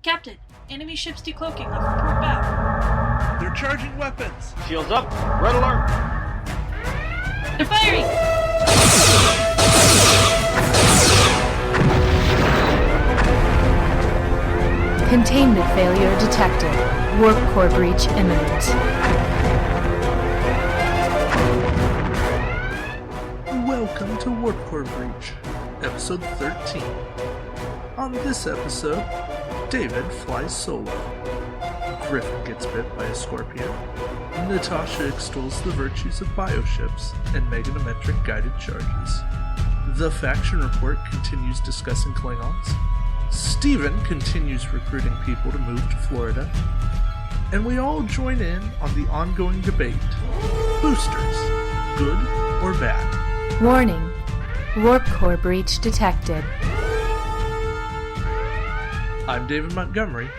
Captain, enemy ships decloaking off of port bow. They're charging weapons. Shields up. Red alert. They're firing! Containment failure detected. Warp core breach imminent. Welcome to Warp Core Breach, episode 13. On this episode, David flies solo. Griffin gets bit by a scorpion. Natasha extols the virtues of bioships and meganometric guided charges. The faction report continues discussing Klingons. Steven continues recruiting people to move to Florida. And we all join in on the ongoing debate. Boosters, good or bad? Warning. Warp core breach detected. I'm David Montgomery,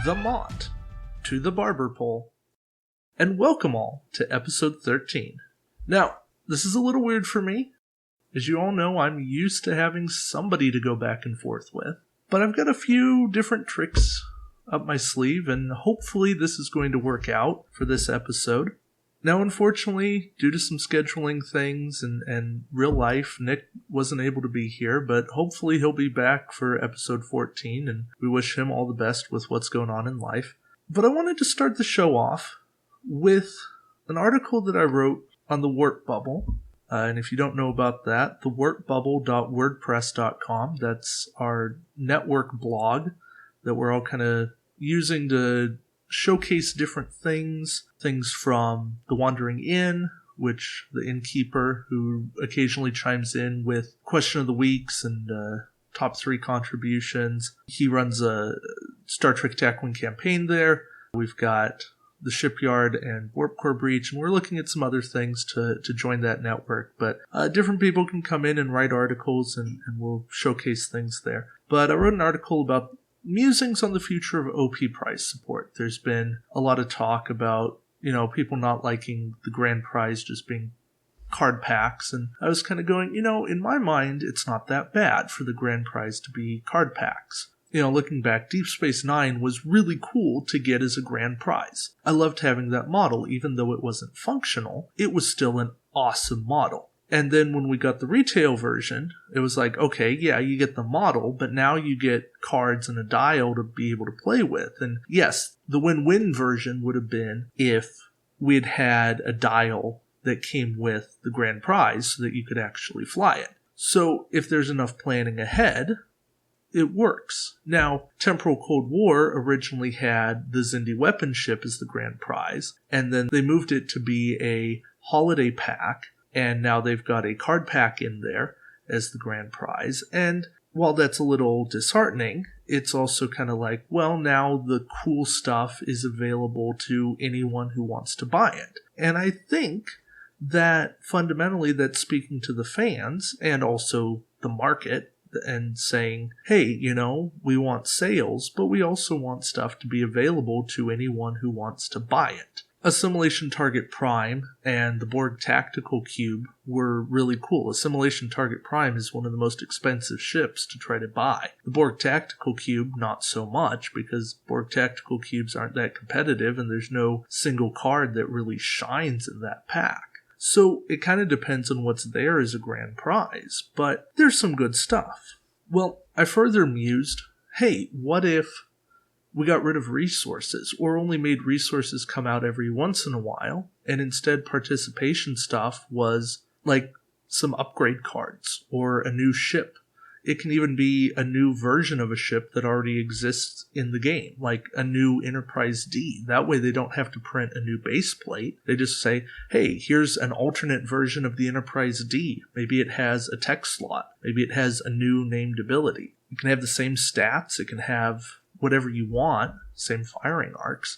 the Mont, to the barber pole. And welcome all to episode 13. Now, this is a little weird for me. As you all know, I'm used to having somebody to go back and forth with. But I've got a few different tricks up my sleeve, and hopefully this is going to work out for this episode. Now, unfortunately, due to some scheduling things and real life, Nick wasn't able to be here, but hopefully he'll be back for episode 14, and we wish him all the best with what's going on in life. But I wanted to start the show off with an article that I wrote on the Warp Bubble. And if you don't know about that, the warpbubble.wordpress.com, that's our network blog that we're all kind of using to showcase different things from The Wandering Inn, which the innkeeper who occasionally chimes in with question of the weeks and top 3 contributions. He runs a Star Trek Attack Wing campaign there. We've got the Shipyard and Warp Core Breach, and we're looking at some other things to join that network. But different people can come in and write articles, and we'll showcase things there. But I wrote an article about musings on the future of OP prize support. There's been a lot of talk about, people not liking the grand prize just being card packs, and I was kind of going, in my mind, it's not that bad for the grand prize to be card packs. Looking back, Deep Space Nine was really cool to get as a grand prize. I loved having that model. Even though it wasn't functional, it was still an awesome model. And then when we got the retail version, it was like, okay, yeah, you get the model, but now you get cards and a dial to be able to play with. And yes, the win-win version would have been if we had had a dial that came with the grand prize so that you could actually fly it. So if there's enough planning ahead, it works. Now, Temporal Cold War originally had the Xindi weapon ship as the grand prize, and then they moved it to be a holiday pack, and now they've got a card pack in there as the grand prize. And while that's a little disheartening, it's also kind of like, well, now the cool stuff is available to anyone who wants to buy it. And I think that fundamentally that's speaking to the fans and also the market, and saying, hey, we want sales, but we also want stuff to be available to anyone who wants to buy it. Assimilation Target Prime and the Borg Tactical Cube were really cool. Assimilation Target Prime is one of the most expensive ships to try to buy. The Borg Tactical Cube, not so much, because Borg Tactical Cubes aren't that competitive and there's no single card that really shines in that pack. So it kind of depends on what's there as a grand prize, but there's some good stuff. Well, I further mused, hey, what if we got rid of resources, or only made resources come out every once in a while, and instead participation stuff was like some upgrade cards or a new ship. It can even be a new version of a ship that already exists in the game, like a new Enterprise D. That way they don't have to print a new base plate. They just say, hey, here's an alternate version of the Enterprise D. Maybe it has a tech slot. Maybe it has a new named ability. It can have the same stats. It can have whatever you want, same firing arcs.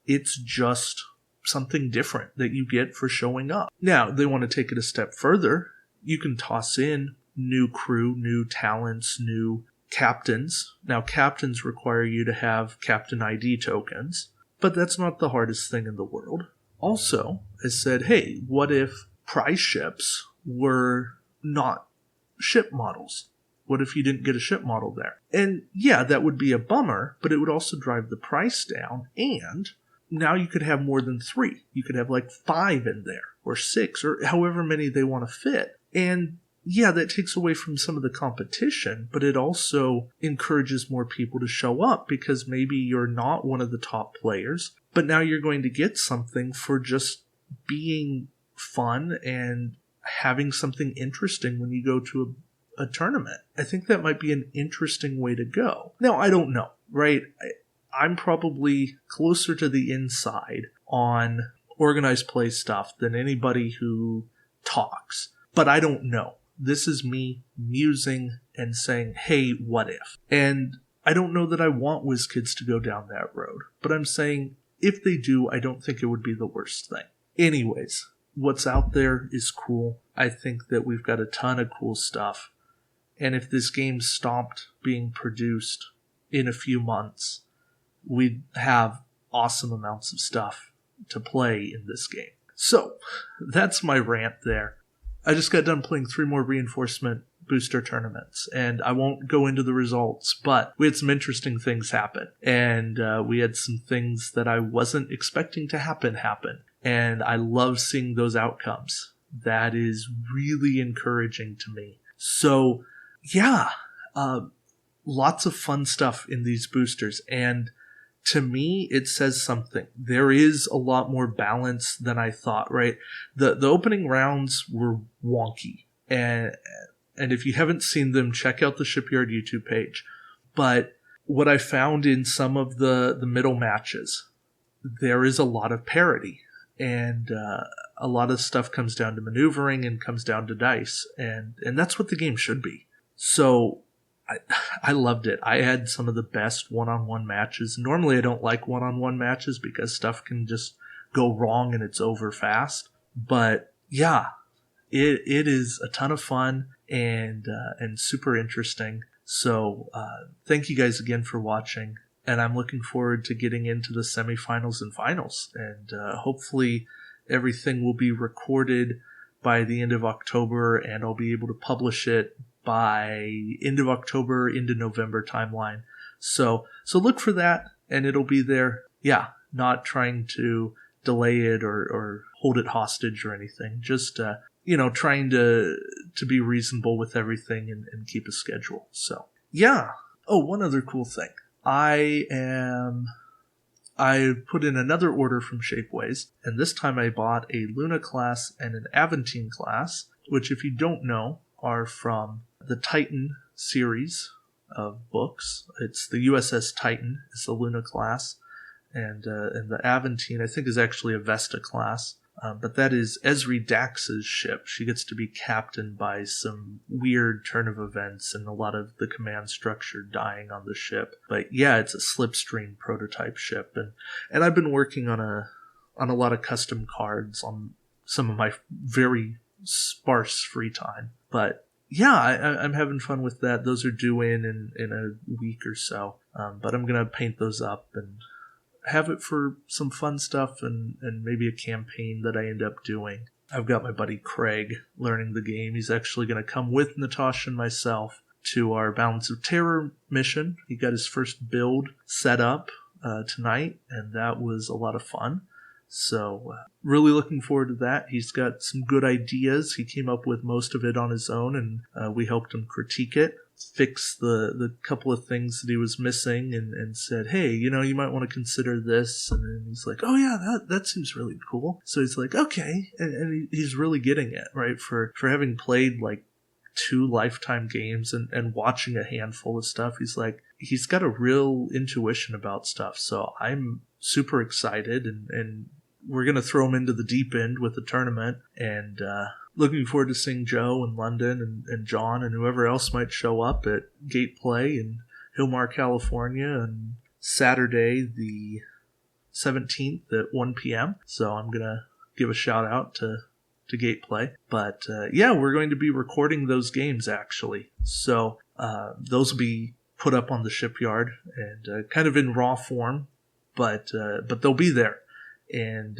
It's just something different that you get for showing up. Now, they want to take it a step further. You can toss in new crew, new talents, new captains. Now, captains require you to have captain ID tokens, but that's not the hardest thing in the world. Also, I said, hey, what if prize ships were not ship models? What if you didn't get a ship model there? And yeah, that would be a bummer, but it would also drive the price down, and now you could have more than 3. You could have like 5 in there, or 6, or however many they want to fit. And yeah, that takes away from some of the competition, but it also encourages more people to show up, because maybe you're not one of the top players, but now you're going to get something for just being fun and having something interesting when you go to a tournament. I think that might be an interesting way to go. Now, I don't know, right? I'm probably closer to the inside on organized play stuff than anybody who talks, but I don't know. This is me musing and saying, hey, what if? And I don't know that I want WizKids to go down that road, but I'm saying if they do, I don't think it would be the worst thing. Anyways, what's out there is cool. I think that we've got a ton of cool stuff. And if this game stopped being produced in a few months, we'd have awesome amounts of stuff to play in this game. So, that's my rant there. I just got done playing 3 more reinforcement booster tournaments, and I won't go into the results, but we had some interesting things happen, and we had some things that I wasn't expecting to happen, and I love seeing those outcomes. That is really encouraging to me. So, yeah, lots of fun stuff in these boosters, and to me, it says something. There is a lot more balance than I thought, right? The opening rounds were wonky, and if you haven't seen them, check out the Shipyard YouTube page. But what I found in some of the middle matches, there is a lot of parity, and a lot of stuff comes down to maneuvering and comes down to dice, and that's what the game should be. So I loved it. I had some of the best one-on-one matches. Normally I don't like one-on-one matches because stuff can just go wrong and it's over fast. But yeah, it is a ton of fun and super interesting. So thank you guys again for watching. And I'm looking forward to getting into the semifinals and finals. And hopefully everything will be recorded by the end of October, and I'll be able to publish it by end of October into November timeline. So look for that, and it'll be there. Yeah, not trying to delay it or hold it hostage or anything. Just trying to be reasonable with everything and keep a schedule. So yeah. Oh, one other cool thing. I put in another order from Shapeways, and this time I bought a Luna class and an Aventine class, which, if you don't know, are from the Titan series of books. It's the USS Titan is the Luna class, and the Aventine, I think, is actually a Vesta class. But that is Esri Dax's ship. She gets to be captained by some weird turn of events and a lot of the command structure dying on the ship. But yeah, it's a slipstream prototype ship, and I've been working on a lot of custom cards on some of my very sparse free time. But yeah, I'm having fun with that. Those are due in a week or so. But I'm gonna paint those up and have it for some fun stuff and maybe a campaign that I end up doing. I've got my buddy Craig learning the game. He's actually going to come with Natasha and myself to our Balance of Terror mission. He got his first build set up tonight, and that was a lot of fun. So really looking forward to that. He's got some good ideas. He came up with most of it on his own, and we helped him critique it, fix the couple of things that he was missing, and said, hey, you might want to consider this. And then he's like, oh yeah, that seems really cool. So he's like, okay. And he's really getting it, right? For having played like 2 Lifetime games and watching a handful of stuff, he's got a real intuition about stuff. So I'm super excited, and we're going to throw him into the deep end with the tournament, and looking forward to seeing Joe in London and John and whoever else might show up at Gate Play in Hillmar, California on Saturday the 17th at 1 p.m. So I'm going to give a shout out to Gate Play. But yeah, we're going to be recording those games actually. So those will be put up on the Shipyard and kind of in raw form, but they'll be there. And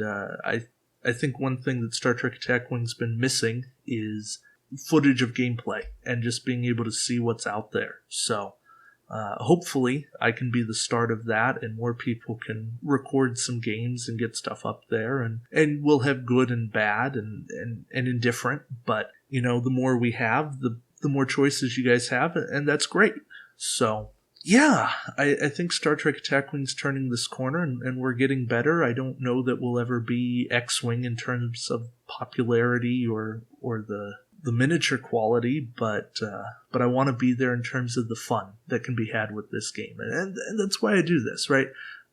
I think one thing that Star Trek Attack Wing's been missing is footage of gameplay and just being able to see what's out there. So hopefully I can be the start of that, and more people can record some games and get stuff up there, and we'll have good and bad and indifferent. But, the more we have, the more choices you guys have, and that's great. So yeah, I think Star Trek Attack Wing's turning this corner, and we're getting better. I don't know that we'll ever be X-Wing in terms of popularity or the miniature quality, but I want to be there in terms of the fun that can be had with this game. And that's why I do this, right?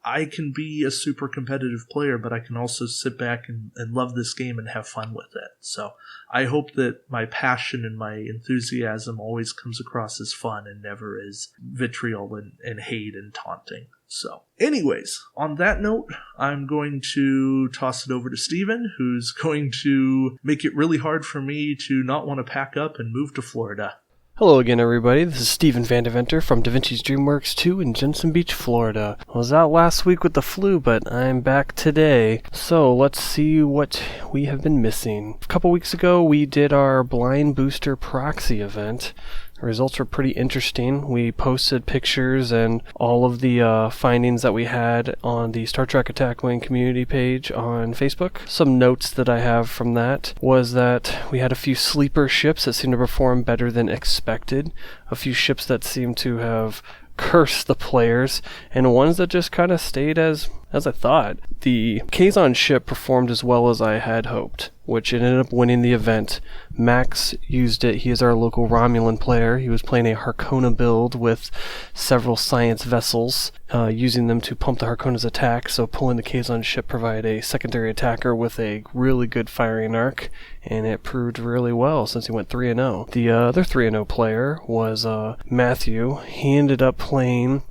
I can be a super competitive player, but I can also sit back and love this game and have fun with it. So I hope that my passion and my enthusiasm always comes across as fun and never as vitriol and hate and taunting. So anyways, on that note, I'm going to toss it over to Steven, who's going to make it really hard for me to not want to pack up and move to Florida. Hello again, everybody. This is Steven Van Deventer from Da Vinci's DreamWorks 2 in Jensen Beach, Florida. I was out last week with the flu, but I'm back today. So let's see what we have been missing. A couple weeks ago, we did our Blind Booster Proxy event. The results were pretty interesting. We posted pictures and all of the findings that we had on the Star Trek Attack Wing community page on Facebook. Some notes that I have from that was that we had a few sleeper ships that seemed to perform better than expected, a few ships that seemed to have cursed the players, and ones that just kind of stayed as I thought. The Kazon ship performed as well as I had hoped, which ended up winning the event. Max used it. He is our local Romulan player. He was playing a Harkonna build with several science vessels, using them to pump the Harkonna's attack, so pulling the Kazon ship provided a secondary attacker with a really good firing arc, and it proved really well since he went 3-0. The other 3-0 player was Matthew. He ended up playing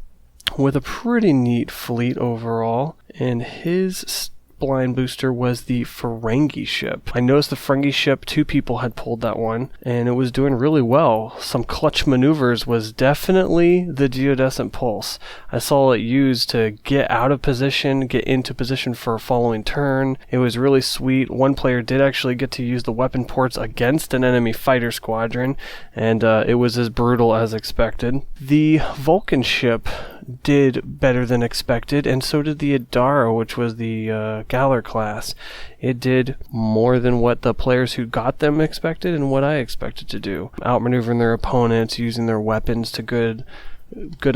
with a pretty neat fleet overall, and his blind booster was the Ferengi ship. I noticed the Ferengi ship, 2 people had pulled that one, and it was doing really well. Some clutch maneuvers was definitely the geodescent pulse. I saw it used to get out of position, get into position for a following turn. It was really sweet. One player did actually get to use the weapon ports against an enemy fighter squadron, and it was as brutal as expected. The Vulcan ship did better than expected, and so did the Adara, which was the Galler class. It did more than what the players who got them expected and what I expected to do. Outmaneuvering their opponents, using their weapons to good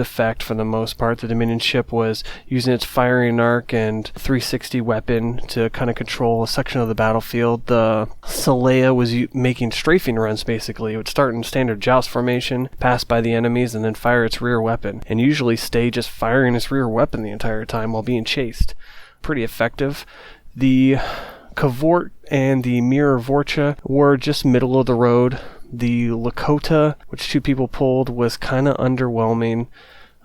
effect for the most part. The Dominion ship was using its firing arc and 360 weapon to kind of control a section of the battlefield. The Saleya was making strafing runs, basically. It would start in standard joust formation, pass by the enemies, and then fire its rear weapon, and usually stay just firing its rear weapon the entire time while being chased. Pretty effective. The Kavort and the Mirror Vorcha were just middle of the road. The Lakota, which 2 people pulled, was kind of underwhelming.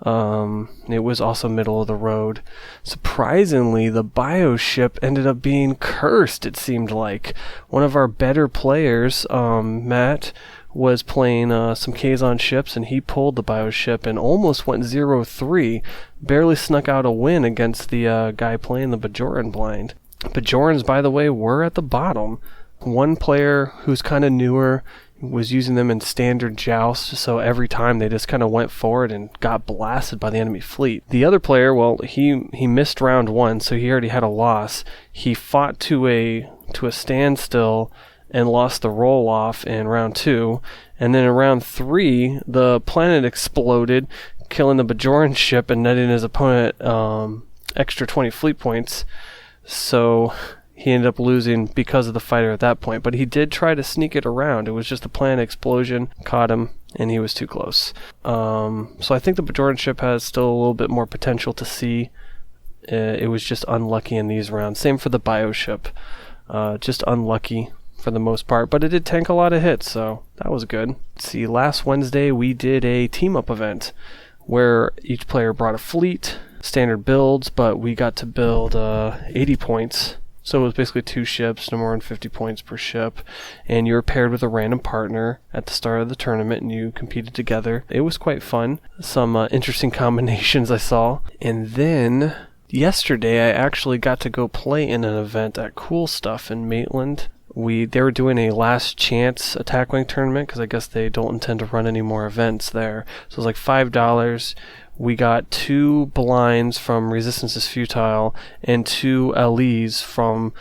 It was also middle of the road. Surprisingly, the Bioship ended up being cursed, it seemed like. One of our better players, Matt, was playing some Kazon ships, and he pulled the Bioship and almost went 0-3. Barely snuck out a win against the guy playing the Bajoran blind. Bajorans, by the way, were at the bottom. One player who's kind of newer was using them in standard joust, so every time they just kind of went forward and got blasted by the enemy fleet. The other player, well, he missed round 1, so he already had a loss. He fought to a standstill and lost the roll-off in round 2, and then in round 3, the planet exploded, killing the Bajoran ship and netting his opponent extra 20 fleet points, so he ended up losing because of the fighter at that point, but he did try to sneak it around. It was just the planet explosion caught him, and he was too close. So I think the Bajoran ship has still a little bit more potential to see. It was just unlucky in these rounds. Same for the Bioship. Just unlucky for the most part, but it did tank a lot of hits, so that was good. Let's see, last Wednesday we did a team-up event where each player brought a fleet, standard builds, but we got to build 80 points. So it was basically 2 ships, no more than 50 points per ship, and you were paired with a random partner at the start of the tournament, and you competed together. It was quite fun. Some interesting combinations I saw. And then yesterday I actually got to go play in an event at Cool Stuff in Maitland, they were doing a last chance attack wing tournament because I guess they don't intend to run any more events there. So it was like $5. We got 2 blinds from Resistance is Futile and 2 LEs from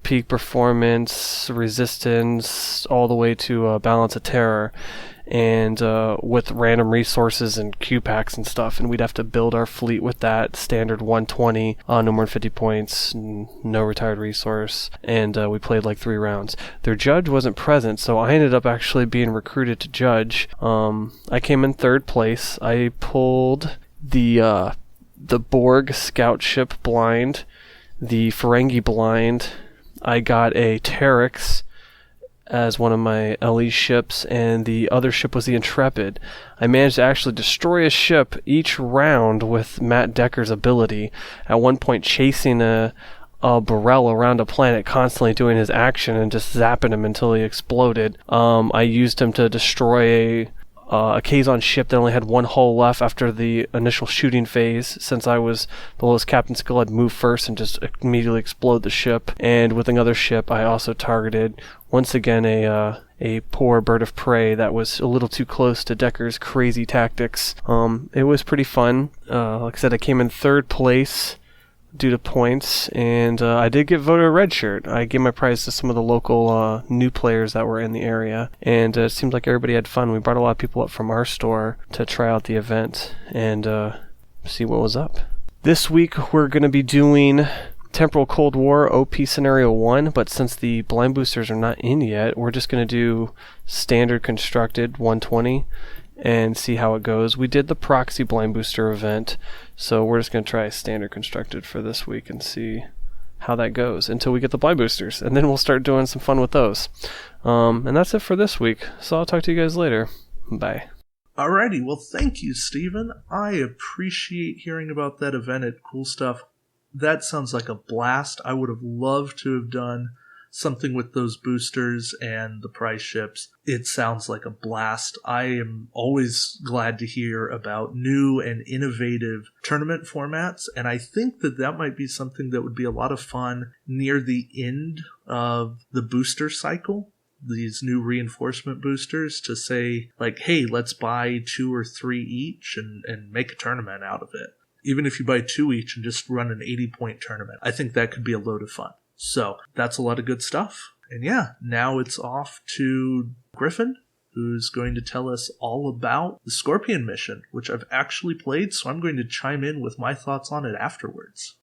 Peak Performance, Resistance, all the way to Balance of Terror, and with random resources and Q packs and stuff, and we'd have to build our fleet with that standard 120, no more than 50 points, no retired resource, and we played like 3 rounds. Their judge wasn't present, so I ended up actually being recruited to judge. I came in 3rd place. I pulled the Borg scout ship blind, the Ferengi blind. I got a Terex as one of my LE ships, and the other ship was the Intrepid. I managed to actually destroy a ship each round with Matt Decker's ability, at one point chasing a Burrell around a planet, constantly doing his action and just zapping him until he exploded. I used him to destroy a Kazon ship that only had 1 hull left after the initial shooting phase, since I was the lowest captain skill. I'd move first and just immediately explode the ship. And with another ship, I also targeted, once again, a poor bird of prey that was a little too close to Decker's crazy tactics. It was pretty fun. Like I said, I came in 3rd place due to points, and I did get voted a red shirt. I gave my prize to some of the local new players that were in the area, and it seemed like everybody had fun. We brought a lot of people up from our store to try out the event and see what was up. This week we're going to be doing Temporal Cold War OP Scenario 1, but since the blind boosters are not in yet, we're just going to do standard constructed 120 and see how it goes. We did the proxy blind booster event, so we're just going to try standard constructed for this week and see how that goes until we get the blind boosters, and then we'll start doing some fun with those. And that's it for this week, so I'll talk to you guys later. Bye. Alrighty, well thank you, Stephen. I appreciate hearing about that event at Cool Stuff. That sounds like a blast. I would have loved to have done something with those boosters and the prize ships. It sounds like a blast. I am always glad to hear about new and innovative tournament formats, and I think that might be something that would be a lot of fun near the end of the booster cycle. These new reinforcement boosters, to say, like, hey, let's buy 2 or 3 each and make a tournament out of it. Even if you buy 2 each and just run an 80-point tournament, I think that could be a load of fun. So that's a lot of good stuff. And yeah, now it's off to Griffin, who's going to tell us all about the Scorpion mission, which I've actually played, so I'm going to chime in with my thoughts on it afterwards.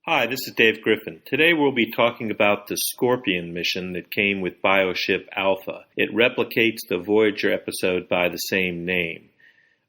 Hi, this is Dave Griffin. Today we'll be talking about the Scorpion mission that came with Bioship Alpha. It replicates the Voyager episode by the same name.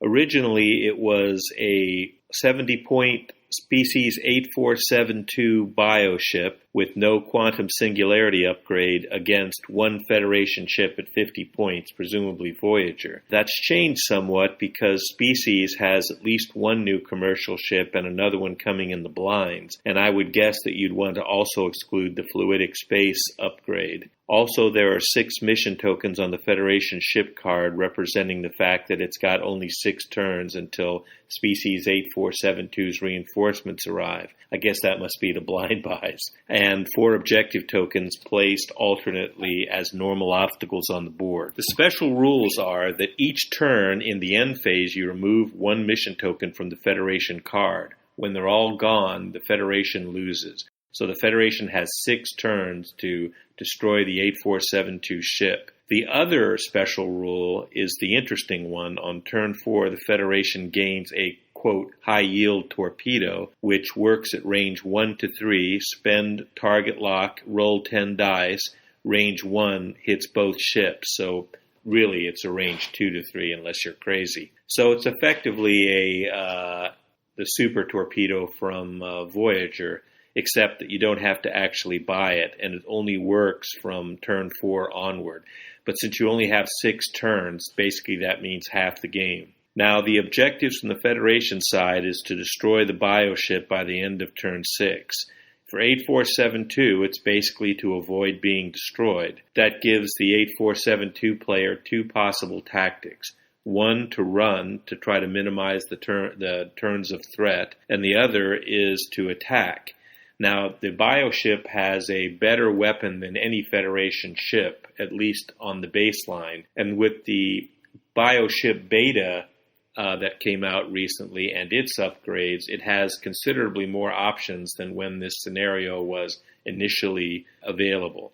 Originally, it was a 70-point Species 8472 bioship with no quantum singularity upgrade against one Federation ship at 50 points, presumably Voyager. That's changed somewhat because Species has at least 1 new commercial ship and another one coming in the blinds, and I would guess that you'd want to also exclude the fluidic space upgrade. Also, there are 6 mission tokens on the Federation ship card representing the fact that it's got only 6 turns until Species 8472's reinforcements arrive. I guess that must be the blind buys. And 4 objective tokens placed alternately as normal obstacles on the board. The special rules are that each turn in the end phase you remove 1 mission token from the Federation card. When they're all gone, the Federation loses. So the Federation has 6 turns to destroy the 8472 ship. The other special rule is the interesting one. On turn 4, the Federation gains a, quote, high-yield torpedo, which works at range 1 to 3, spend target lock, roll 10 dice, range 1 hits both ships. So really it's a range 2 to 3 unless you're crazy. So it's effectively the super torpedo from Voyager, except that you don't have to actually buy it, and it only works from turn 4 onward. But since you only have 6 turns, basically that means half the game. Now, the objectives from the Federation side is to destroy the bioship by the end of turn 6. For 8472, it's basically to avoid being destroyed. That gives the 8472 player 2 possible tactics. One, to run, to try to minimize the turns of threat, and the other is to attack. Now, the Bioship has a better weapon than any Federation ship, at least on the baseline. And with the Bioship Beta that came out recently and its upgrades, it has considerably more options than when this scenario was initially available.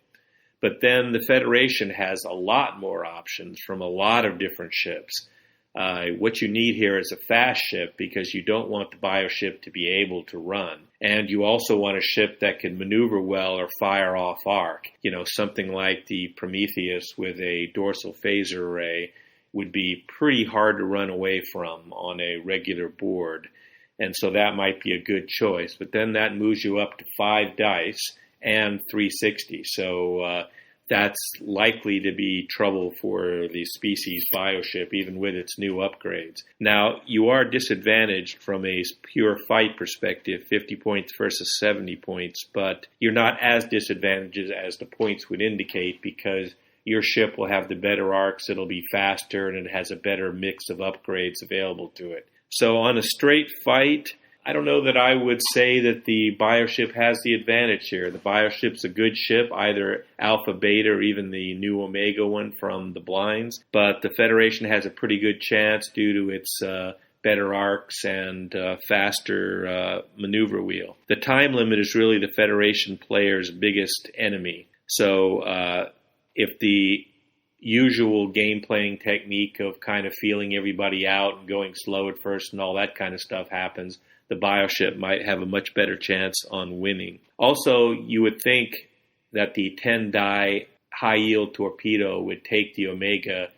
But then the Federation has a lot more options from a lot of different ships. What you need here is a fast ship because you don't want the Bioship to be able to run. And you also want a ship that can maneuver well or fire off arc. You know, something like the Prometheus with a dorsal phaser array would be pretty hard to run away from on a regular board. And so that might be a good choice. But then that moves you up to 5 dice and 360. So that's likely to be trouble for the species Bioship, even with its new upgrades. Now, you are disadvantaged from a pure fight perspective, 50 points versus 70 points, but you're not as disadvantaged as the points would indicate because your ship will have the better arcs, it'll be faster, and it has a better mix of upgrades available to it. So on a straight fight, I don't know that I would say that the Bioship has the advantage here. The Bioship's a good ship, either Alpha, Beta, or even the new Omega one from the blinds. But the Federation has a pretty good chance due to its better arcs and faster maneuver wheel. The time limit is really the Federation player's biggest enemy. So if the usual game-playing technique of kind of feeling everybody out and going slow at first and all that kind of stuff happens, the Bioship might have a much better chance on winning. Also, you would think that the 10-die high-yield torpedo would take the Omega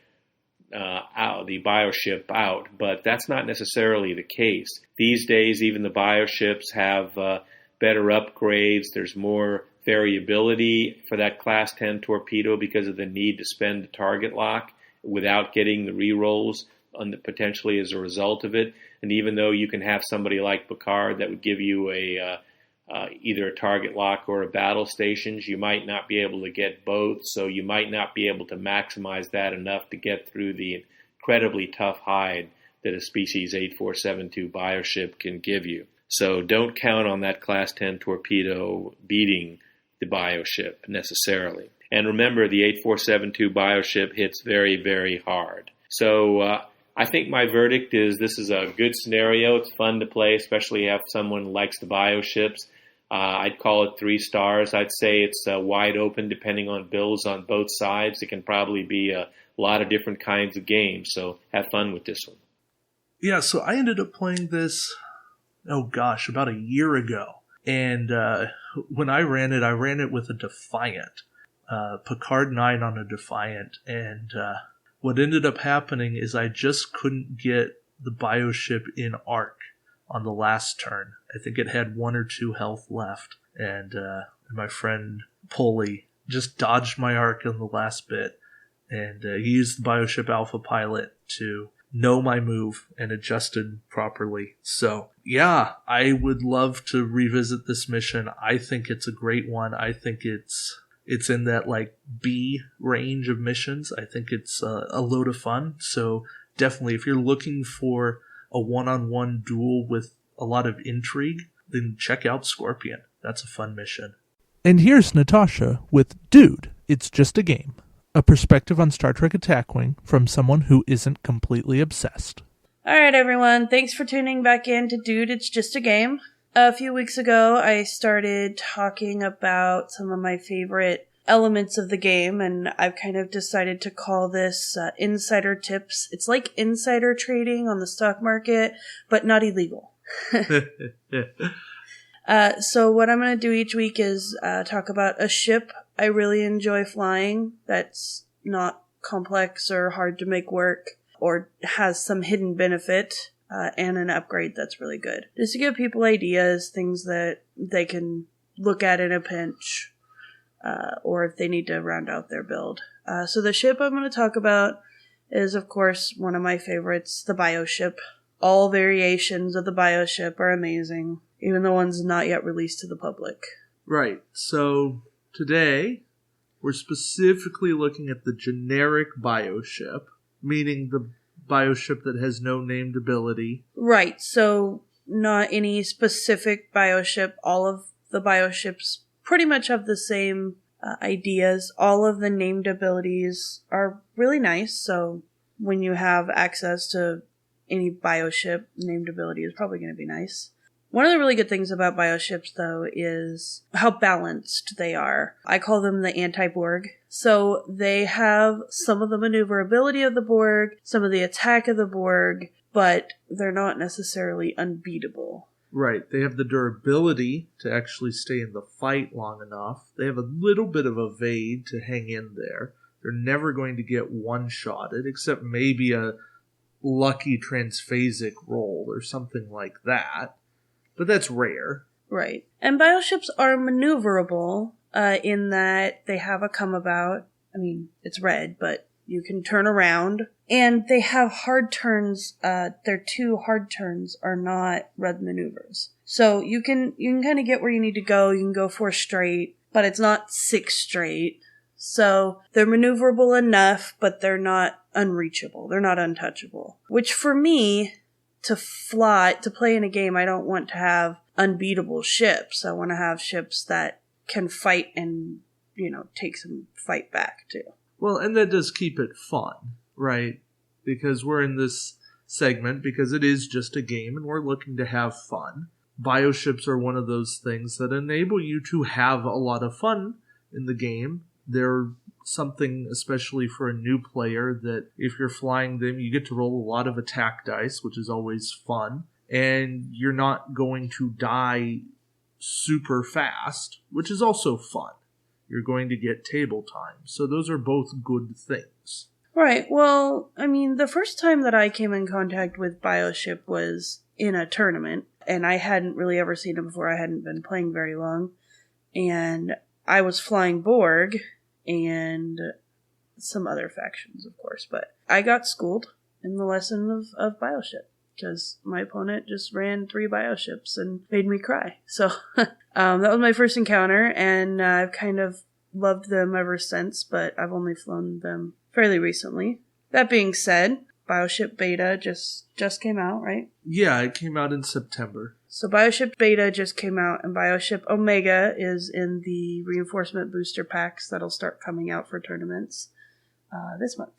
out, the Bioship out, but that's not necessarily the case. These days, even the Bioships have better upgrades. There's more variability for that Class 10 torpedo because of the need to spend the target lock without getting the rerolls potentially as a result of it. And even though you can have somebody like Picard that would give you either a target lock or a battle stations, you might not be able to get both, so you might not be able to maximize that enough to get through the incredibly tough hide that a Species 8472 Bioship can give you. So don't count on that Class 10 torpedo beating the Bioship necessarily. And remember, the 8472 Bioship hits very, very hard. So I think my verdict is this is a good scenario. It's fun to play, especially if someone likes the Bioships. I'd call it 3 stars. I'd say it's wide open depending on builds on both sides. It can probably be a lot of different kinds of games, so have fun with this one. Yeah, so I ended up playing this, about a year ago. And when I ran it with a Defiant, Picard 9 on a Defiant. And what ended up happening is I just couldn't get the Bioship in arc on the last turn. I think it had 1 or 2 health left. And my friend Pulley just dodged my arc in the last bit. And he used the Bioship Alpha Pilot to know my move and adjusted properly. So, yeah, I would love to revisit this mission. I think it's a great one. I think it's in that like B range of missions. I think it's a load of fun. So definitely, if you're looking for a one-on-one duel with a lot of intrigue, then check out Scorpion. That's a fun mission. And here's Natasha with Dude, It's Just a Game. A perspective on Star Trek Attack Wing from someone who isn't completely obsessed. Alright everyone, thanks for tuning back in to Dude, It's Just a Game. A few weeks ago, I started talking about some of my favorite elements of the game, and I've kind of decided to call this insider tips. It's like insider trading on the stock market, but not illegal. So what I'm going to do each week is talk about a ship I really enjoy flying that's not complex or hard to make work or has some hidden benefit and an upgrade that's really good. Just to give people ideas, things that they can look at in a pinch or if they need to round out their build. So the ship I'm going to talk about is, of course, one of my favorites, the Bioship. All variations of the Bioship are amazing, even the ones not yet released to the public. Right, so today, we're specifically looking at the generic Bioship, meaning the Bioship that has no named ability. Right, so not any specific Bioship. All of the bioships pretty much have the same ideas. All of the named abilities are really nice, so when you have access to any bioship, named ability is probably going to be nice. One of the really good things about bioships, though, is how balanced they are. I call them the anti-Borg. So they have some of the maneuverability of the Borg, some of the attack of the Borg, but they're not necessarily unbeatable. Right. They have the durability to actually stay in the fight long enough. They have a little bit of evade to hang in there. They're never going to get one-shotted, except maybe a lucky transphasic roll or something like that. But that's rare. Right. And bioships are maneuverable in that they have a come about. I mean, it's red, but you can turn around. And they have hard turns. Their 2 hard turns are not red maneuvers. So you can kind of get where you need to go. You can go 4 straight, but it's not 6 straight. So they're maneuverable enough, but they're not unreachable. They're not untouchable. Which for me, to play in a game, I don't want to have unbeatable ships. I want to have ships that can fight and, take some fight back too. Well, and that does keep it fun, right? Because we're in this segment because it is just a game and we're looking to have fun. Bioships are one of those things that enable you to have a lot of fun in the game. They're something, especially for a new player, that if you're flying them, you get to roll a lot of attack dice, which is always fun, and you're not going to die super fast, which is also fun. You're going to get table time. So those are both good things. Right. Well, I mean, the first time that I came in contact with Bioship was in a tournament, and I hadn't really ever seen it before. I hadn't been playing very long, and I was flying Borg and some other factions, of course, but I got schooled in the lesson of Bioship because my opponent just ran 3 Bioships and made me cry. So that was my first encounter, and I've kind of loved them ever since, but I've only flown them fairly recently. That being said, Bioship Beta just came out, right? Yeah, it came out in September. So Bioship Beta just came out, and Bioship Omega is in the reinforcement booster packs that'll start coming out for tournaments this month.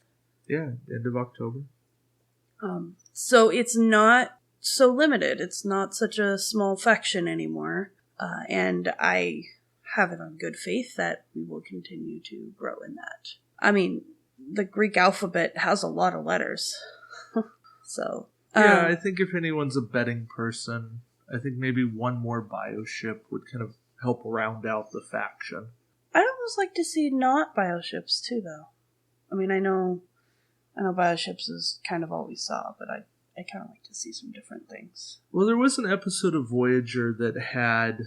Yeah, end of October. So it's not so limited. It's not such a small faction anymore. And I have it on good faith that we will continue to grow in that. I mean, the Greek alphabet has a lot of letters. So... yeah, I think if anyone's a betting person, I think maybe one more Bioship would kind of help round out the faction. I'd almost like to see not Bioships too, though. I mean, I know Bioships is kind of all we saw, but I kind of like to see some different things. Well, there was an episode of Voyager that had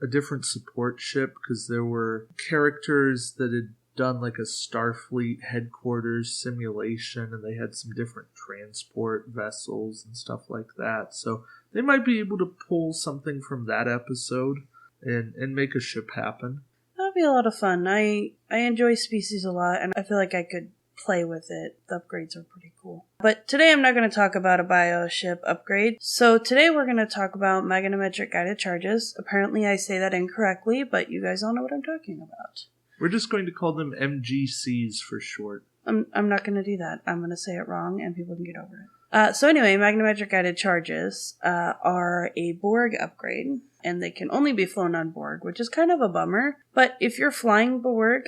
a different support ship because there were characters that had done like a Starfleet headquarters simulation, and they had some different transport vessels and stuff like that. So they might be able to pull something from that episode and make a ship happen. That would be a lot of fun. I enjoy Species a lot, and I feel like I could play with it. The upgrades are pretty cool. But today I'm not going to talk about a Bioship upgrade. So today we're going to talk about magnetometric guided charges. Apparently I say that incorrectly, but you guys all know what I'm talking about. We're just going to call them MGCs for short. I'm not going to do that. I'm going to say it wrong, and people can get over it. So anyway, magnetometric guided charges are a Borg upgrade, and they can only be flown on Borg, which is kind of a bummer. But if you're flying Borg,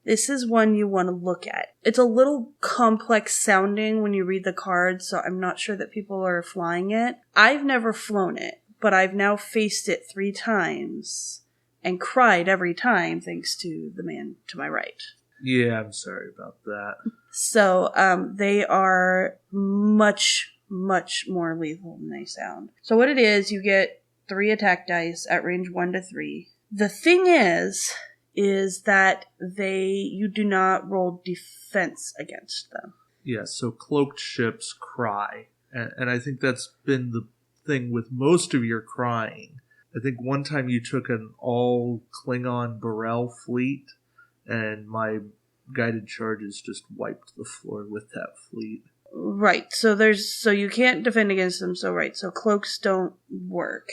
this is one you want to look at. It's a little complex sounding when you read the cards, so I'm not sure that people are flying it. I've never flown it, but I've now faced it 3 times. And cried every time, thanks to the man to my right. Yeah, I'm sorry about that. So, they are much, much more lethal than they sound. So what it is, you get 3 attack dice at range 1 to 3. The thing is that you do not roll defense against them. Yeah, so cloaked ships cry. And I think that's been the thing with most of your crying. I think one time you took an all Klingon Burrell fleet, and my guided charges just wiped the floor with that fleet. Right. So you can't defend against them. So right. So cloaks don't work.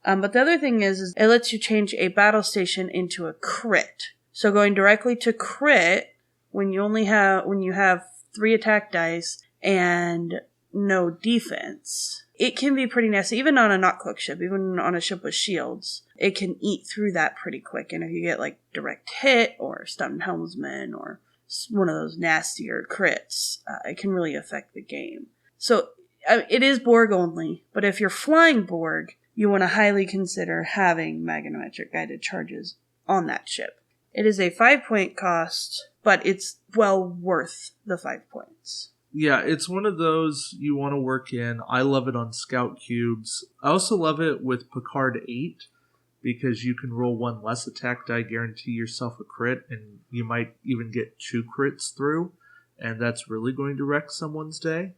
But the other thing is it lets you change a battle station into a crit. So going directly to crit when you have 3 attack dice and no defense, it can be pretty nasty. Even on a not cloak ship, even on a ship with shields, it can eat through that pretty quick. And if you get like direct hit or stunned helmsman or one of those nastier crits, it can really affect the game. So it is Borg only, but if you're flying Borg, you want to highly consider having magnetometric guided charges on that ship. It is a 5-point cost, but it's well worth the 5 points. Yeah, it's one of those you want to work in. I love it on Scout Cubes. I also love it with Picard 8 because you can roll 1 less attack die, guarantee yourself a crit, and you might even get 2 crits through, and that's really going to wreck someone's day.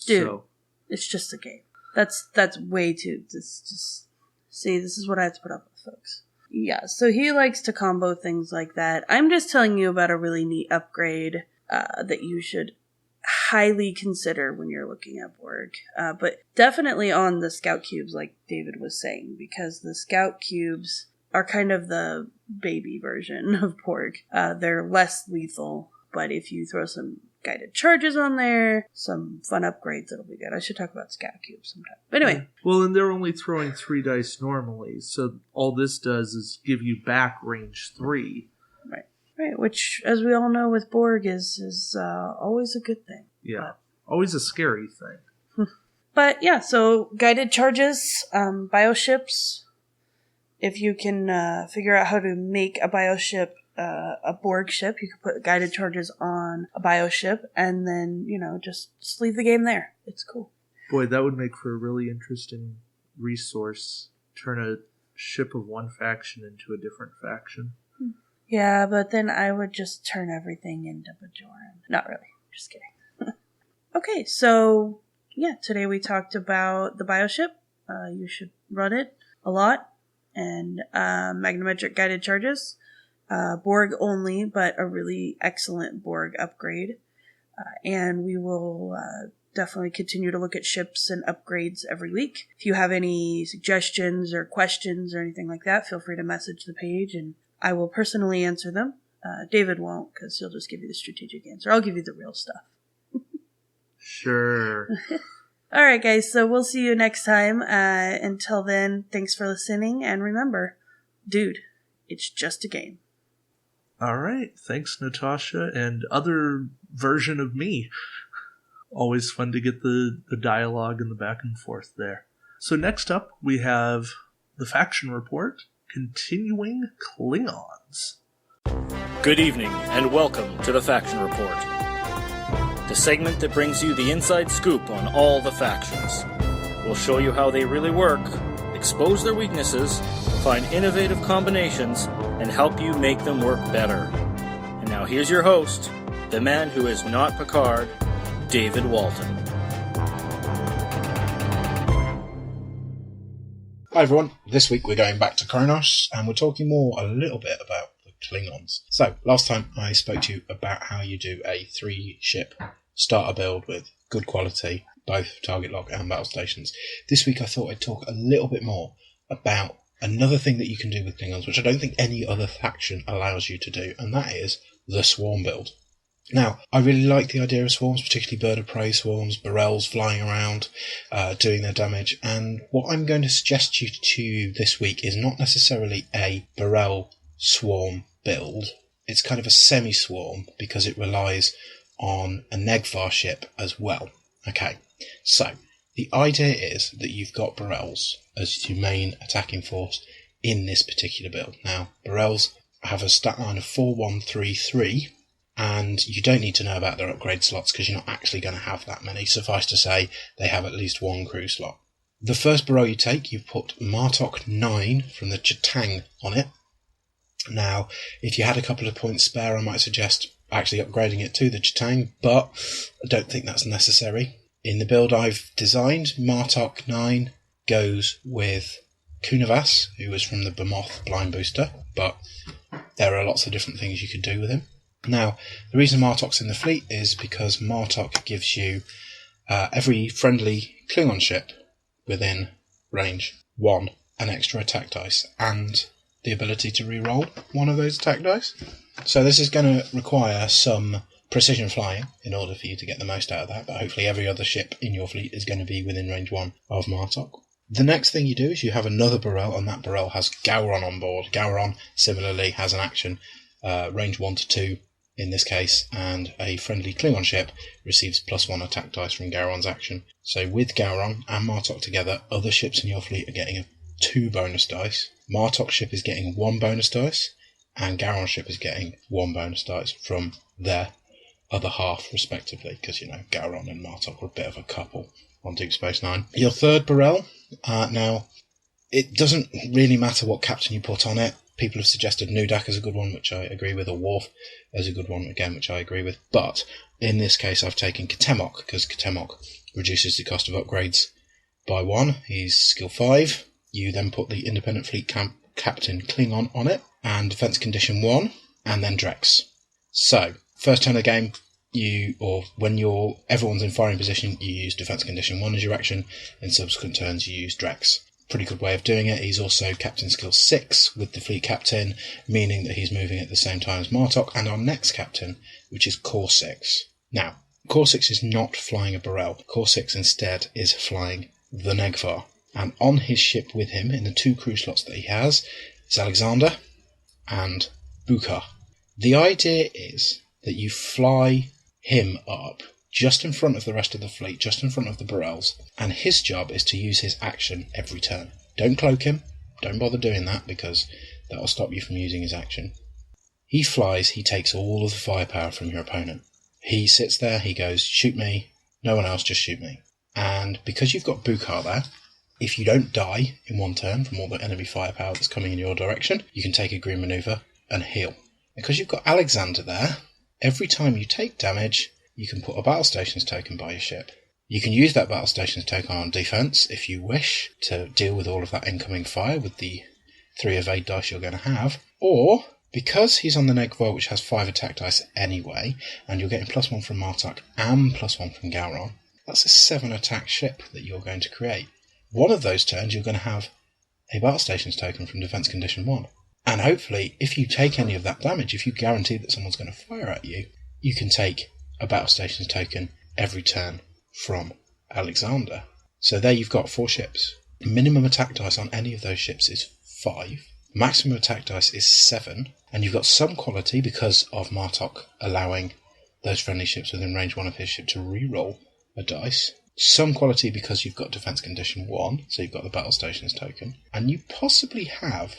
Dude, it's just a game. That's way too... See, this is what I have to put up with, folks. Yeah, so he likes to combo things like that. I'm just telling you about a really neat upgrade that you should highly consider when you're looking at Borg. But definitely on the Scout Cubes, like David was saying, because the Scout Cubes are kind of the baby version of Borg. They're less lethal, but if you throw some guided charges on there, some fun upgrades, it'll be good. I should talk about Scout Cubes sometime. But anyway. Well, and they're only throwing 3 dice normally, so all this does is give you back range 3. Right, which, as we all know with Borg, is always a good thing. Yeah, always a scary thing. But yeah, so guided charges, bioships. If you can figure out how to make a bioship a Borg ship, you can put guided charges on a bioship and then, just leave the game there. It's cool. Boy, that would make for a really interesting resource. Turn a ship of one faction into a different faction. Yeah, but then I would just turn everything into Bajoran. Not really. Just kidding. Okay, so yeah, today we talked about the bioship. You should run it a lot. And magnetometric guided charges. Borg only, but a really excellent Borg upgrade. And we will definitely continue to look at ships and upgrades every week. If you have any suggestions or questions or anything like that, feel free to message the page and I will personally answer them. David won't, because he'll just give you the strategic answer. I'll give you the real stuff. Sure. All right, guys, so we'll see you next time. Until then, thanks for listening, and remember, dude, it's just a game. All right, thanks, Natasha, and other version of me. Always fun to get the dialogue and the back and forth there. So next up, we have the Faction Report, continuing Klingons. Good evening, and welcome to the Faction Report. The segment that brings you the inside scoop on all the factions. We'll show you how they really work, expose their weaknesses, find innovative combinations, and help you make them work better. And now here's your host, the man who is not Picard, David Walton. Hi everyone, this week we're going back to Kronos and we're talking a little bit about the Klingons. So, last time I spoke to you about how you do a 3-ship starter build with good quality, both target lock and battle stations. This week I thought I'd talk a little bit more about another thing that you can do with Klingons, which I don't think any other faction allows you to do, and that is the swarm build. Now, I really like the idea of swarms, particularly bird of prey swarms, Borels flying around, doing their damage, and what I'm going to suggest to you this week is not necessarily a Borel swarm build. It's kind of a semi-swarm because it relies on a Negvar ship as well. Okay, so the idea is that you've got Borels as your main attacking force in this particular build. Now, Borels have a stat line of 4133, and you don't need to know about their upgrade slots because you're not actually going to have that many. Suffice to say, they have at least 1 crew slot. The first Borel you take, you put Martok 9 from the Ch'tang on it. Now, if you had a couple of points spare, I might suggest actually upgrading it to the Ch'tang, but I don't think that's necessary. In the build I've designed, Martok 9 goes with Kunavas, who is from the Bemoth Blind Booster, but there are lots of different things you could do with him. Now, the reason Martok's in the fleet is because Martok gives you every friendly Klingon ship within range 1 an extra attack dice and the ability to re-roll one of those attack dice. So this is going to require some precision flying in order for you to get the most out of that, but hopefully every other ship in your fleet is going to be within range 1 of Martok. The next thing you do is you have another Burrell, and that Burrell has Gowron on board. Gowron similarly has an action, range 1 to 2 in this case, and a friendly Klingon ship receives +1 attack dice from Gowron's action. So with Gowron and Martok together, other ships in your fleet are getting 2 bonus dice. Martok's ship is getting 1 bonus dice, and Gowron's ship is getting 1 bonus dice from their other half, respectively, because, Gowron and Martok are a bit of a couple on Deep Space Nine. Your third Burrell, now, it doesn't really matter what captain you put on it. People have suggested Nudak as a good one, which I agree with, or Worf as a good one, again, which I agree with. But in this case, I've taken Katemok, because Katemok reduces the cost of upgrades by 1. He's skill 5. You then put the independent fleet captain Klingon on it, and defense condition 1, and then Drex. So, first turn of the game, when everyone's in firing position, you use defense condition 1 as your action. In subsequent turns, you use Drex. Pretty good way of doing it. He's also captain skill 6 with the fleet captain, meaning that he's moving at the same time as Martok, and our next captain, which is Core 6. Now, Core 6 is not flying a Burrell. Core 6 instead is flying the Negvar. And on his ship with him, in the 2 crew slots that he has, is Alexander and Bukar. The idea is that you fly him up just in front of the rest of the fleet, just in front of the Burrells, and his job is to use his action every turn. Don't cloak him, don't bother doing that, because that will stop you from using his action. He flies, he takes all of the firepower from your opponent. He sits there, he goes, shoot me, no one else, just shoot me. And because you've got Bukar there, if you don't die in 1 turn from all the enemy firepower that's coming in your direction, you can take a green maneuver and heal. Because you've got Alexander there, every time you take damage, you can put a battle stations token by your ship. You can use that battle stations token on defense if you wish to deal with all of that incoming fire with the 3 evade dice you're going to have, or because he's on the Negvar, which has 5 attack dice anyway, and you're getting +1 from Martok and +1 from Gowron, that's a 7 attack ship that you're going to create. One of those turns you're going to have a battle stations token from defense condition 1. And hopefully, if you take any of that damage, if you guarantee that someone's going to fire at you, you can take a battle stations token every turn from Alexander. So there you've got 4 ships. Minimum attack dice on any of those ships is 5. Maximum attack dice is 7. And you've got some quality because of Martok allowing those friendly ships within range 1 of his ship to re-roll a dice. Some quality because you've got defense condition 1, so you've got the battle stations token. And you possibly have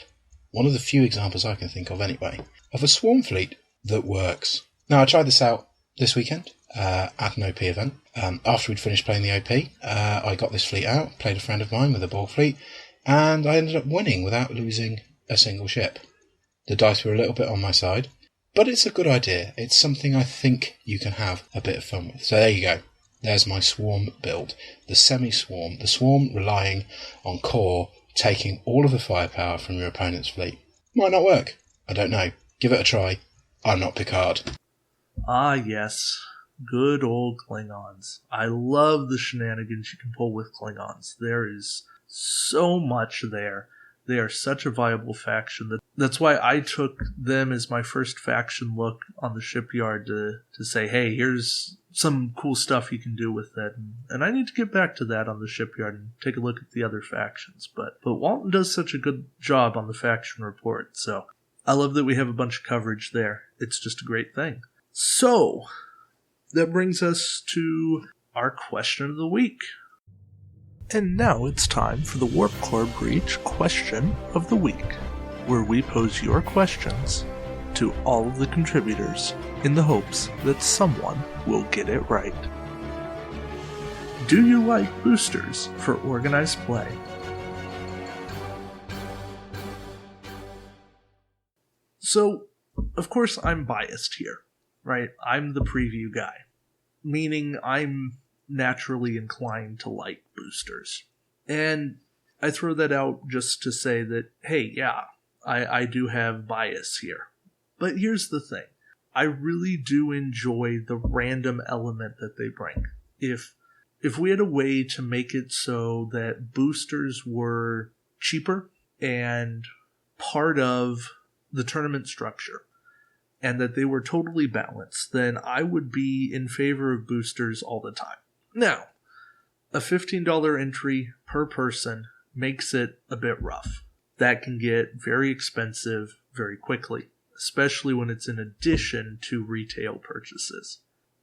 one of the few examples I can think of anyway, of a swarm fleet that works. Now, I tried this out this weekend at an OP event. After we'd finished playing the OP, I got this fleet out, played a friend of mine with a Borg fleet, and I ended up winning without losing a single ship. The dice were a little bit on my side, but it's a good idea. It's something I think you can have a bit of fun with. So there you go. There's my swarm build. The semi-swarm. The swarm relying on core taking all of the firepower from your opponent's fleet. Might not work. I don't know. Give it a try. I'm not Picard. Ah, yes. Good old Klingons. I love the shenanigans you can pull with Klingons. There is so much there. They are such a viable faction. That's why I took them as my first faction look on the shipyard to say, hey, here's some cool stuff you can do with it. And I need to get back to that on the shipyard and take a look at the other factions. But Walton does such a good job on the faction report. So I love that we have a bunch of coverage there. It's just a great thing. So that brings us to our question of the week. And now it's time for the Warp Core Breach Question of the Week, where we pose your questions to all of the contributors in the hopes that someone will get it right. Do you like boosters for organized play? So, of course, I'm biased here, right? I'm the preview guy, meaning I'm naturally inclined to like boosters. And I throw that out just to say that, hey, yeah, I do have bias here. But here's the thing. I really do enjoy the random element that they bring. If we had a way to make it so that boosters were cheaper and part of the tournament structure, and that they were totally balanced, then I would be in favor of boosters all the time. Now, a $15 entry per person makes it a bit rough. That can get very expensive very quickly, especially when it's in addition to retail purchases.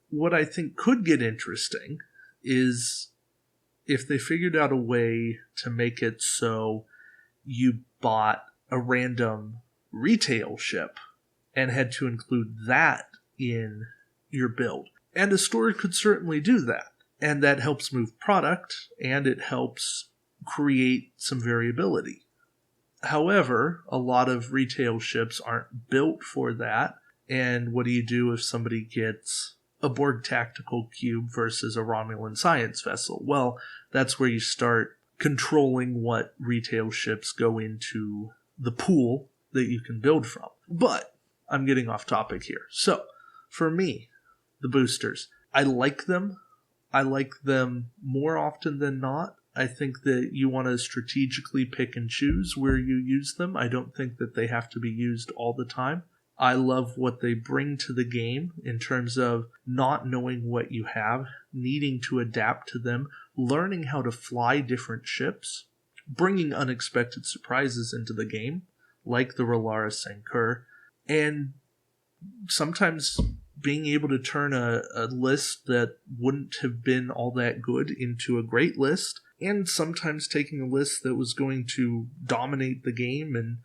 What I think could get interesting is if they figured out a way to make it so you bought a random retail ship and had to include that in your build. And a store could certainly do that. And that helps move product, and it helps create some variability. However, a lot of retail ships aren't built for that. And what do you do if somebody gets a Borg tactical cube versus a Romulan science vessel? Well, that's where you start controlling what retail ships go into the pool that you can build from. But I'm getting off topic here. So, for me, the boosters, I like them. I like them more often than not. I think that you want to strategically pick and choose where you use them. I don't think that they have to be used all the time. I love what they bring to the game in terms of not knowing what you have, needing to adapt to them, learning how to fly different ships, bringing unexpected surprises into the game, like the Relara Sankur, and sometimes being able to turn a list that wouldn't have been all that good into a great list, and sometimes taking a list that was going to dominate the game and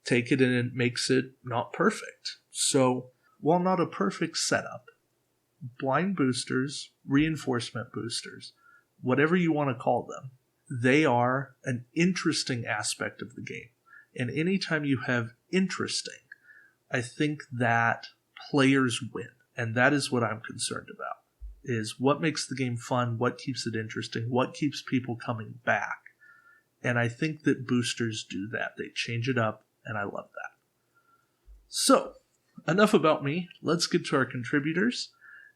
take it and it makes it not perfect. So, while not a perfect setup, blind boosters, reinforcement boosters, whatever you want to call them, they are an interesting aspect of the game. And anytime you have interesting, I think that players win. And that is what I'm concerned about, is what makes the game fun, what keeps it interesting, what keeps people coming back. And I think that boosters do that. They change it up, and I love that. So, enough about me. Let's get to our contributors,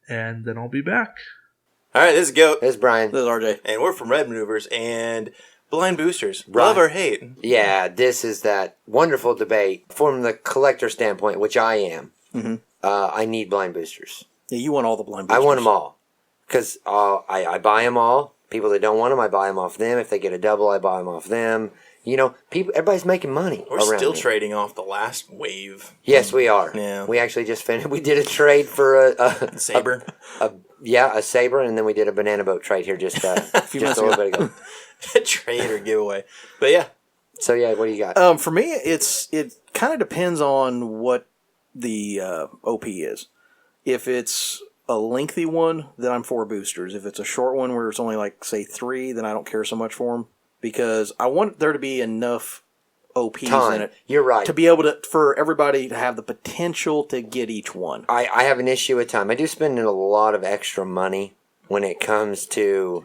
and then I'll be back. All right, this is Goat. This is Brian. This is RJ. And we're from Red Maneuvers, and blind boosters. Right. Love or hate? Yeah, this is that wonderful debate from the collector standpoint, which I am. Mm-hmm. I need blind boosters. Yeah, you want all the blind boosters. I want them all. Because I buy them all. People that don't want them, I buy them off them. If they get a double, I buy them off them. You know, everybody's making money. We're still trading off the last wave. Yes, we are. Yeah. We actually just finished. We did a trade for a Saber. A Saber, and then we did a banana boat trade here just a little bit ago. Trade or giveaway. But yeah. So yeah, what do you got? For me, it kind of depends on what the OP is. If it's a lengthy one, then I'm for boosters. If it's a short one where it's only like, say, 3, then I don't care so much for them. Because I want there to be enough OPs in it. You're right. To be able to, for everybody to have the potential to get each one. I have an issue with time. I do spend a lot of extra money when it comes to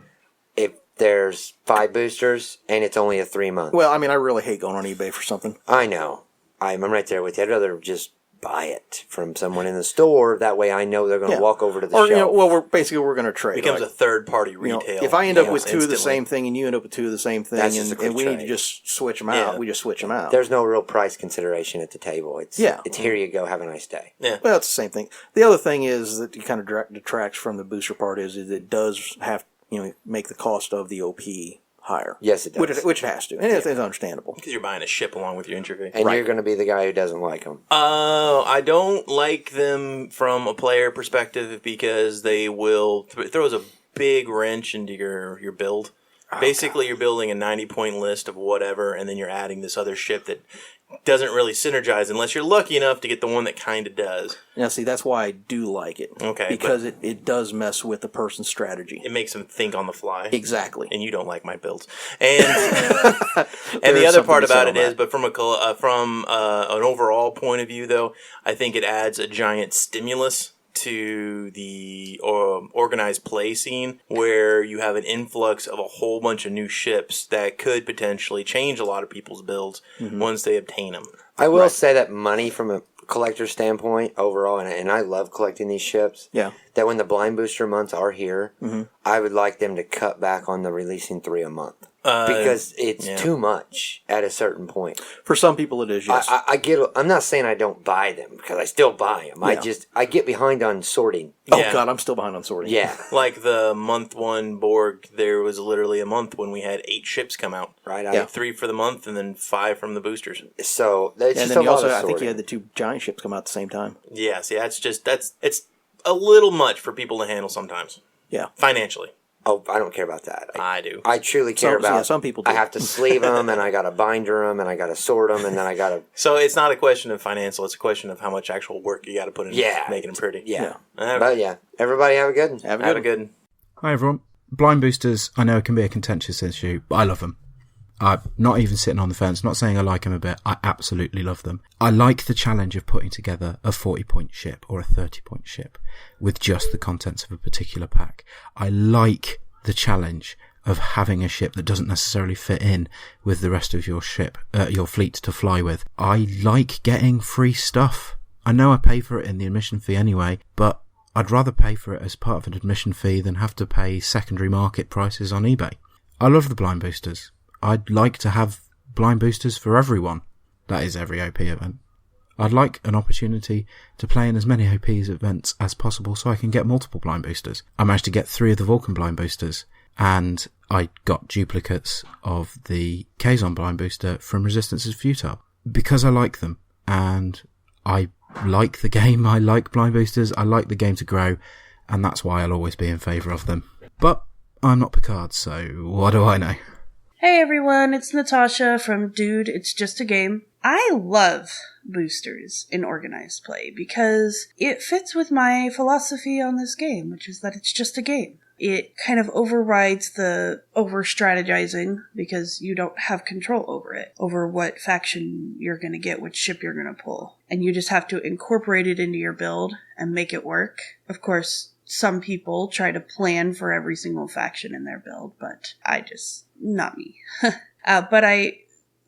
if there's 5 boosters and it's only a 3-month. Well, I mean, I really hate going on eBay for something. I know. I'm right there with you. I'd rather just buy it from someone in the store. That way I know they're going to walk over to the shelf. You know, well, we're going to trade. It becomes a third-party retail. You know, if I end up with 2 of the same thing and you end up with 2 of the same thing and we need to just switch them out, we just switch them out. There's no real price consideration at the table. It's here you go, have a nice day. Yeah. Well, it's the same thing. The other thing is that you kind of detracts from the booster part is it does have, make the cost of the OP higher. Yes, it does. Which it has to. And it's understandable. Because you're buying a ship along with your entry fee. And you're going to be the guy who doesn't like them. I don't like them from a player perspective because they will throws a big wrench into your build. Basically, you're building a 90-point list of whatever, and then you're adding this other ship that doesn't really synergize unless you're lucky enough to get the one that kind of does. Now, see, that's why I do like it. Okay. Because it does mess with the person's strategy. It makes them think on the fly. Exactly. And you don't like my builds. And and the other part about it is, but from an overall point of view, though, I think it adds a giant stimulus to the organized play scene where you have an influx of a whole bunch of new ships that could potentially change a lot of people's builds once they obtain them. I will say that money from a collector standpoint overall, and I love collecting these ships, that when the blind booster months are here, I would like them to cut back on the releasing 3 a month. Because it's too much at a certain point. For some people, it is. Yes, I'm not saying I don't buy them because I still buy them. Yeah. I get behind on sorting. Oh God, I'm still behind on sorting. Yeah, like the month 1 Borg, there was literally a month when we had 8 ships come out. Right. I had 3 for the month and then 5 from the boosters. So that's and just then a lot also, of I think sorting. you had the 2 giant ships come out at the same time. Yes, yeah, it's a little much for people to handle sometimes. Yeah, financially. Oh, I don't care about that. I do. I truly care about. Yeah, some people do. I have to sleeve them, and I got to binder them, and I got to sort them, and then I got to. So it's not a question of financial; it's a question of how much actual work you got to put in making them pretty. Yeah. But yeah, everybody have a good one. Have a good one. Hi everyone. Blind boosters, I know it can be a contentious issue, but I love them. I'm not even sitting on the fence, not saying I like them a bit, I absolutely love them. I like the challenge of putting together a 40-point ship or a 30-point ship with just the contents of a particular pack. I like the challenge of having a ship that doesn't necessarily fit in with the rest of your ship, your fleet to fly with. I like getting free stuff. I know I pay for it in the admission fee anyway, but I'd rather pay for it as part of an admission fee than have to pay secondary market prices on eBay. I love the blind boosters. I'd like to have blind boosters for everyone. That is every OP event. I'd like an opportunity to play in as many OP events as possible so I can get multiple blind boosters. I managed to get 3 of the Vulcan blind boosters, and I got duplicates of the Kazon blind booster from Resistance is Futile. Because I like them, and I like the game, I like blind boosters, I like the game to grow, and that's why I'll always be in favour of them. But I'm not Picard, so what do I know? Hey everyone, it's Natasha from Dude, It's Just a Game. I love boosters in organized play because it fits with my philosophy on this game, which is that it's just a game. It kind of overrides the over-strategizing because you don't have control over it, over what faction you're going to get, which ship you're going to pull. And you just have to incorporate it into your build and make it work. Of course, some people try to plan for every single faction in their build, but not me. But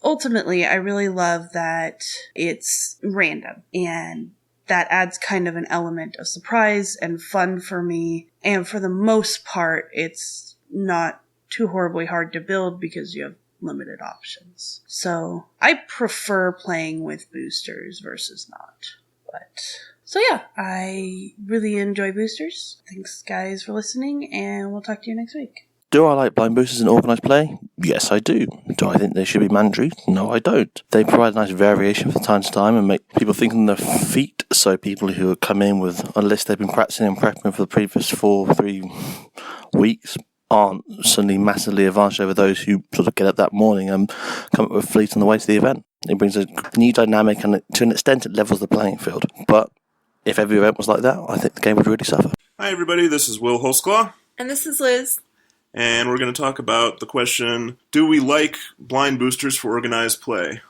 ultimately, I really love that it's random, and that adds kind of an element of surprise and fun for me. And for the most part, it's not too horribly hard to build because you have limited options. So I prefer playing with boosters versus not. So yeah, I really enjoy boosters. Thanks guys for listening, and we'll talk to you next week. Do I like blind boosters in organised play? Yes, I do. Do I think they should be mandatory? No, I don't. They provide a nice variation from time to time and make people think on their feet, so people who come in with a list they've been practicing and prepping for the previous 3 weeks aren't suddenly massively advanced over those who sort of get up that morning and come up with a fleet on the way to the event. It brings a new dynamic, and to an extent it levels the playing field. But if every event was like that, I think the game would really suffer. Hi everybody, this is Will Holsclaw. And this is Liz. And we're going to talk about the question, do we like blind boosters for organized play?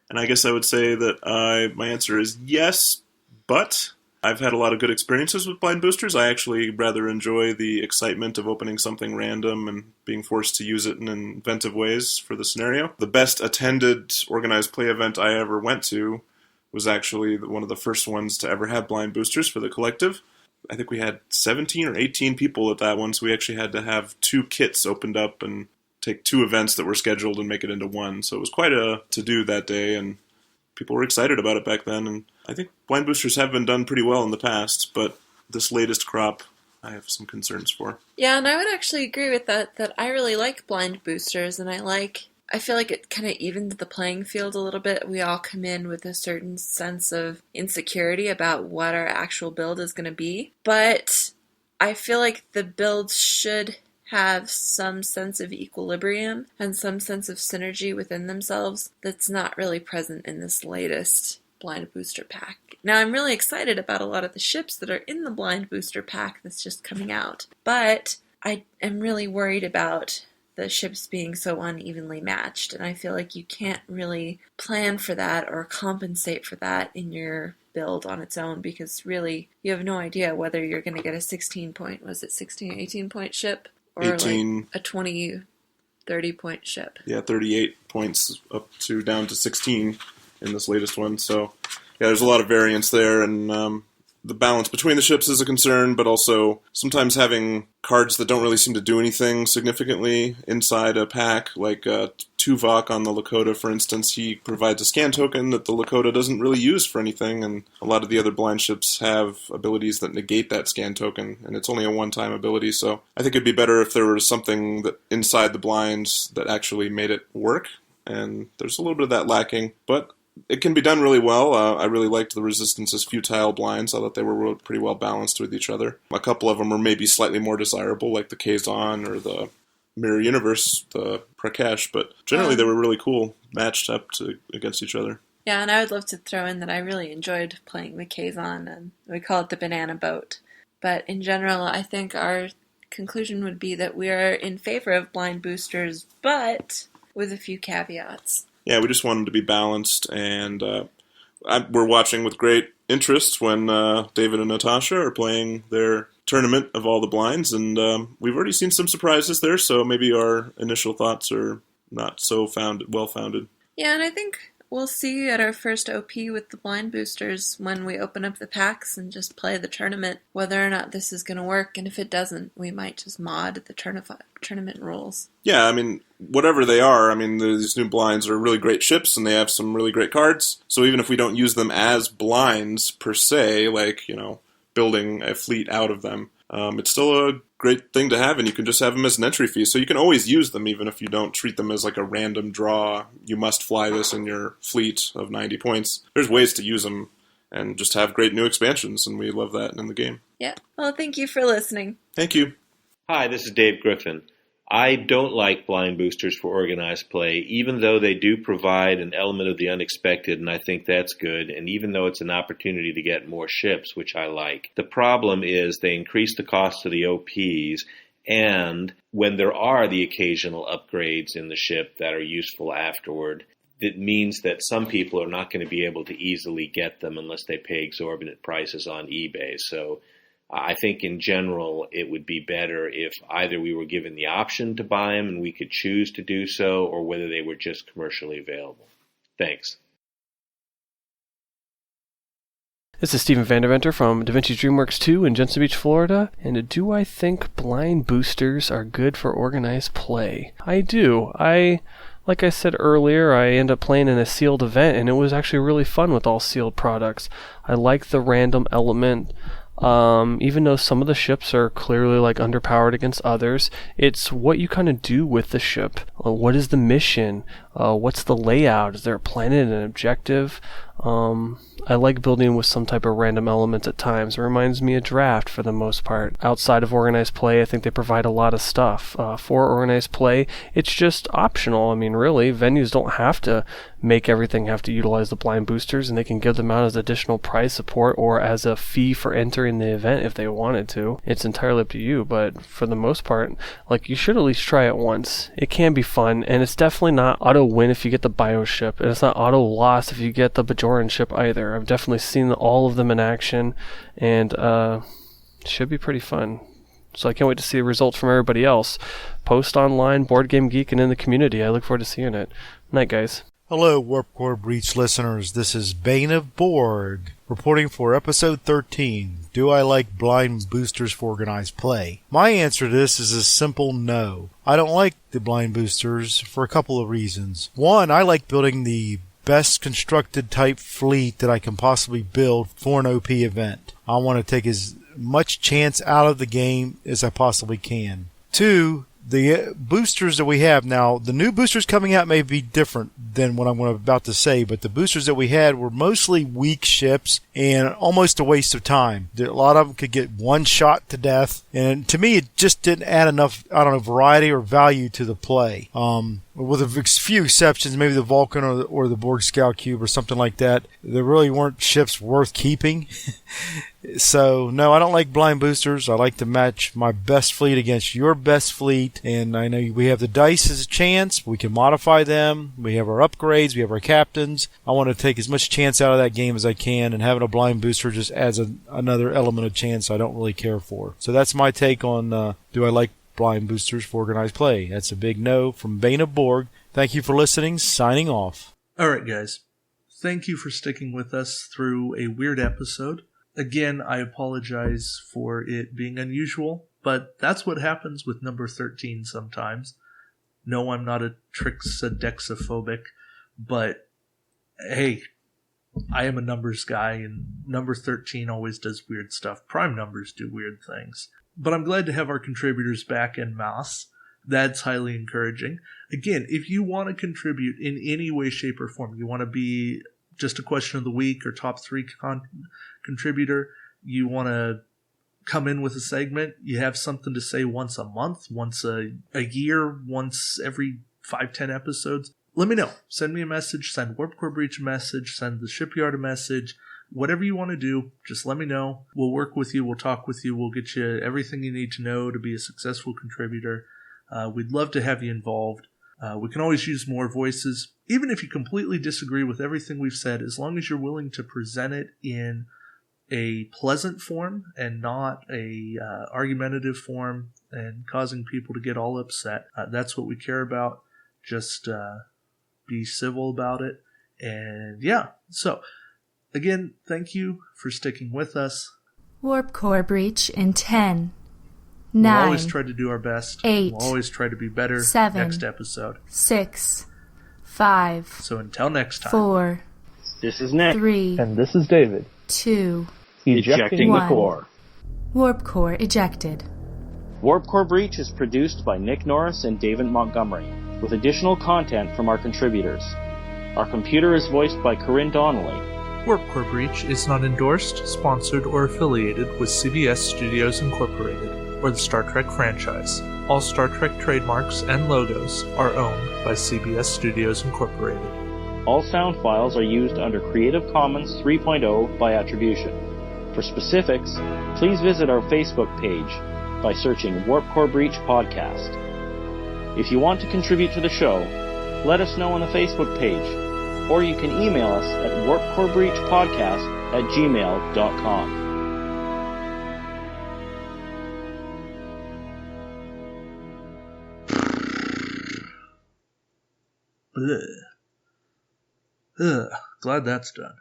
And I guess I would say that my answer is yes, but I've had a lot of good experiences with blind boosters. I actually rather enjoy the excitement of opening something random and being forced to use it in inventive ways for the scenario. The best attended organized play event I ever went to was actually one of the first ones to ever have blind boosters for the collective. I think we had 17 or 18 people at that one, so we actually had to have 2 kits opened up and take 2 events that were scheduled and make it into one. So it was quite a to-do that day, and people were excited about it back then. And I think blind boosters have been done pretty well in the past, but this latest crop I have some concerns for. Yeah, and I would actually agree with that I really like blind boosters, and I feel like it kind of evens the playing field a little bit. We all come in with a certain sense of insecurity about what our actual build is going to be. But I feel like the builds should have some sense of equilibrium and some sense of synergy within themselves that's not really present in this latest blind booster pack. Now, I'm really excited about a lot of the ships that are in the blind booster pack that's just coming out. But I am really worried about the ships being so unevenly matched, and I feel like you can't really plan for that or compensate for that in your build on its own, because really you have no idea whether you're going to get a 18 point ship or 18, like a 20, 30 point ship. Yeah, 38 points up to down to 16 in this latest one. So yeah, there's a lot of variance there, and the balance between the ships is a concern, but also sometimes having cards that don't really seem to do anything significantly inside a pack, like Tuvok on the Lakota, for instance. He provides a scan token that the Lakota doesn't really use for anything, and a lot of the other blind ships have abilities that negate that scan token, and it's only a one-time ability, so I think it'd be better if there was something that inside the blinds that actually made it work, and there's a little bit of that lacking, but it can be done really well. I really liked the Resistance's futile blinds. I thought they were pretty well balanced with each other. A couple of them were maybe slightly more desirable, like the Kazon or the Mirror Universe, the Prakesh, but generally they were really cool, matched up against each other. Yeah, and I would love to throw in that I really enjoyed playing the Kazon, and we call it the banana boat. But in general, I think our conclusion would be that we are in favor of blind boosters, but with a few caveats. Yeah, we just want them to be balanced, and we're watching with great interest when David and Natasha are playing their tournament of all the blinds, and we've already seen some surprises there, so maybe our initial thoughts are not so well-founded. Yeah, and I think we'll see at our first OP with the blind boosters when we open up the packs and just play the tournament whether or not this is going to work, and if it doesn't, we might just mod the tournament rules. Yeah, I mean, whatever they are, I mean, these new blinds are really great ships, and they have some really great cards, so even if we don't use them as blinds per se, like, building a fleet out of them, it's still a great thing to have, and you can just have them as an entry fee, so you can always use them even if you don't treat them as like a random draw, you must fly this in your fleet of 90 points. There's ways to use them and just have great new expansions, and we love that in the game. Yeah, well, thank you for listening. Thank you. Hi, this is Dave Griffin. I don't like blind boosters for organized play, even though they do provide an element of the unexpected, and I think that's good, and even though it's an opportunity to get more ships, which I like. The problem is they increase the cost of the OPs, and when there are the occasional upgrades in the ship that are useful afterward, it means that some people are not going to be able to easily get them unless they pay exorbitant prices on eBay. So I think in general it would be better if either we were given the option to buy them and we could choose to do so, or whether they were just commercially available. Thanks. This is Steven Vandeventer from DaVinci's DreamWorks 2 in Jensen Beach, Florida. And do I think blind boosters are good for organized play? I do. Like I said earlier, I ended up playing in a sealed event, and it was actually really fun with all sealed products. I like the random element. Even though some of the ships are clearly underpowered against others, it's what you kind of do with the ship. What is the mission? What's the layout? Is there a planet and an objective? I like building with some type of random elements at times. It reminds me of Draft for the most part. Outside of organized play, I think they provide a lot of stuff. For organized play, it's just optional. I mean, really, venues don't have to make everything have to utilize the blind boosters, and they can give them out as additional prize support or as a fee for entering the event if they wanted to. It's entirely up to you, but for the most part, you should at least try it once. It can be fun, and it's definitely not auto win if you get the Bioship, and it's not auto loss if you get the Bajoran ship either. I've definitely seen all of them in action, and it should be pretty fun. So I can't wait to see the results from everybody else. Post online, Board Game Geek, and in the community. I look forward to seeing it. Night, guys. Hello, Warp Core Breach listeners. This is Bane of Borg, reporting for episode 13. Do I like blind boosters for organized play? My answer to this is a simple no. I don't like the blind boosters for a couple of reasons. One, I like building the best constructed type fleet that I can possibly build for an OP event. I want to take as much chance out of the game as I possibly can. Two, the boosters that we have now, the new boosters coming out may be different than what I'm about to say, but the boosters that we had were mostly weak ships and almost a waste of time. A lot of them could get one shot to death, and to me it just didn't add enough, variety or value to the play. With a few exceptions, maybe the Vulcan or the Borg Scout Cube or something like that, there really weren't ships worth keeping. So, no, I don't like blind boosters. I like to match my best fleet against your best fleet. And I know we have the dice as a chance. We can modify them. We have our upgrades. We have our captains. I want to take as much chance out of that game as I can. And having a blind booster just adds another element of chance I don't really care for. So that's my take on do I like blind boosters for organized play. That's a big no from Bane of Borg. Thank you for listening. Signing off. All right, guys. Thank you for sticking with us through a weird episode. Again, I apologize for it being unusual, but that's what happens with number 13 sometimes. No, I'm not a tricksodexophobic, but hey, I am a numbers guy, and number 13 always does weird stuff. Prime numbers do weird things. But I'm glad to have our contributors back en masse. That's highly encouraging. Again, if you want to contribute in any way, shape, or form, you want to be just a question of the week or top 3 contributor, you want to come in with a segment, you have something to say once a month, once a year, once every 5-10 episodes, let me know. Send me a message, send Warp Core Breach a message, send the Shipyard a message, whatever you want to do, just let me know. We'll work with you, we'll talk with you, we'll get you everything you need to know to be a successful contributor. We'd love to have you involved. We can always use more voices. Even if you completely disagree with everything we've said, as long as you're willing to present it in a pleasant form and not a argumentative form and causing people to get all upset. That's what we care about. Just be civil about it. And yeah, so again, thank you for sticking with us. Warp Core Breach in 10, 9, we'll 9, always try to do our best. 8, we'll always try to be better 7, next episode. 6, 5. So until next time. 4. This is Nick. 3. And this is David. 2. Ejecting the 1. core. Warp Core ejected. Warp Core Breach is produced by Nick Norris and David Montgomery, with additional content from our contributors. Our computer is voiced by Corinne Donnelly. Warp Core Breach is not endorsed, sponsored, or affiliated with CBS Studios Incorporated or the Star Trek franchise. All Star Trek trademarks and logos are owned by CBS Studios Incorporated. All sound files are used under Creative Commons 3.0 by attribution. For specifics, please visit our Facebook page by searching Warp Core Breach Podcast. If you want to contribute to the show, let us know on the Facebook page, or you can email us at warpcorebreachpodcast@gmail.com. Glad that's done.